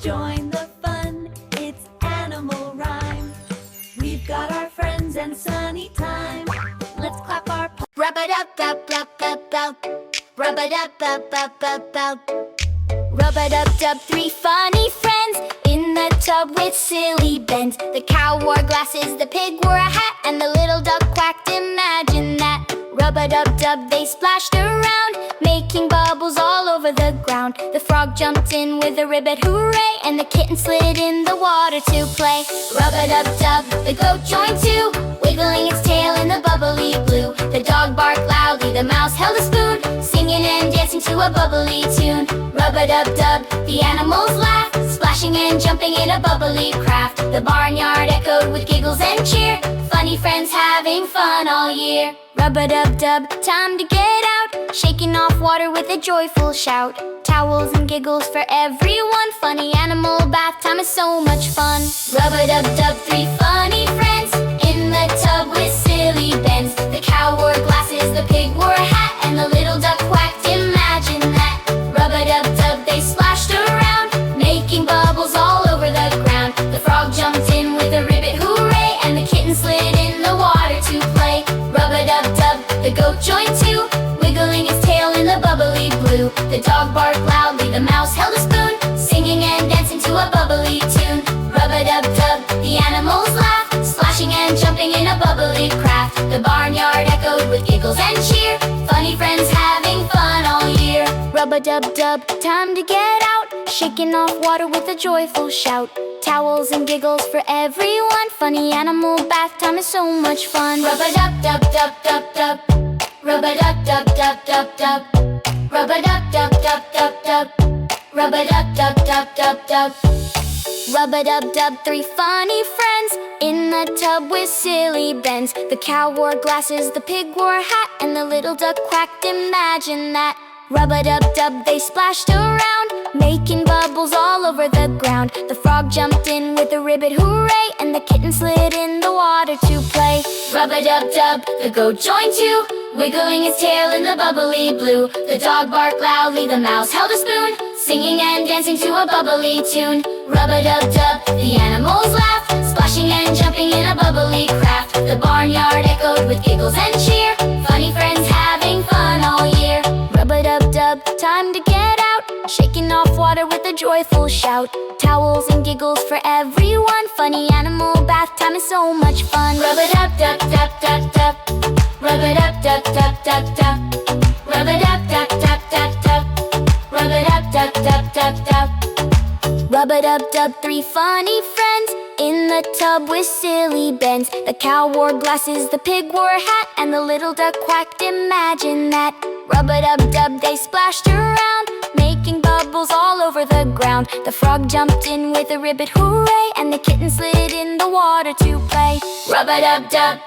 join the fun, it's animal rhyme. We've got our friends and sunny time. Let's clap our paws. Rub-a-dub-dub-dub-dub-dub. Rub-a-dub-dub-dub-dub-dub. Rub-a-dub-dub, three funny friends in the tub with silly bends. The cow wore glasses, the pig wore a hat, and the little duck quacked, imagine that. Rub-a-dub-dub, they splashed around, making bubbles all over the ground. The frog jumped in with a ribbit, hooray, and the kitten slid in the water to play. Rub-a-dub-dub, the goat joined too, wiggling its tail in the bubbly blue. The dog barked loudly, the mouse held a spoon, singing and dancing to a bubbly tune. Rub-a-dub-dub, the animals laughed, splashing and jumping in a bubbly craft. The barnyard echoed with giggles and cheer, funny friends having fun all year. Rub-a-dub-dub, time to get out, shaking off water with a joyful shout. Towels and giggles for everyone, funny animal bath time is so much fun. Rub-a-dub-dub, three funny friends in the tub with silly bends. The cow wore glasses, the pig wore a hat, and the little duck quacked, imagine that. Rub-a-dub-dub, they splashed around, making bubbles all over the ground. The frog jumped in with a ribbit, hooray, and the kitten slid in the water to play. Rub-a-dub-dub, the goat joined too, wiggling its tail in the bubbly blue. The dog barked loudly, the mouse held a spoon, singing and dancing to a bubbly tune. Rub-a-dub-dub, the animals laughed, splashing and jumping in a bubbly craft. The barnyard echoed with giggles and cheer, funny friends having fun all year. Rub-a-dub-dub, time to get out, shaking off water with a joyful shout. Towels and giggles for everyone, funny animal bath time is so much fun. Rub-a-dub-dub-dub-dub-dub. Rub-a-dub-dub-dub-dub-dub. Rub-a-dub-dub-dub-dub-dub. Rub-a-dub-dub-dub-dub-dub. Rub-a-dub-dub, three funny friends in the tub with silly bends. The cow wore glasses, the pig wore a hat, and the little duck quacked, imagine that. Rub-a-dub-dub, they splashed around, making bubbles all over the ground. The frog jumped in with a ribbit, hooray, and the kitten slid in the water to play. Rub-a-dub-dub, the goat joined too, wiggling its tail in the bubbly blue. The dog barked loudly, the mouse held a spoon, singing and dancing to a bubbly tune. Rub-a-dub-dub, the animals laughed, splashing and jumping in a bubbly craft. The barnyard echoed with giggles and cheer, funny friends having fun all year. Rub-a-dub-dub, time to get out, shaking off water with a joyful shout. Towels and giggles for everyone, funny animal bath time is so much fun. Rub-a-dub-dub-dub-dub. Rub-a-dub-dub-dub-dub-dub. Rub-a-dub-dub-dub-dub-dub. Rub-a-dub-dub-dub-dub-dub. Rub-a-dub-dub, three funny friends in the tub with silly bends. The cow wore glasses, the pig wore a hat, and the little duck quacked, imagine that. Rub-a-dub-dub, they splashed around, making bubbles all over the ground. The frog jumped in with a ribbit, hooray, and the kitten slid in the water to play. Rub-a-dub-dub,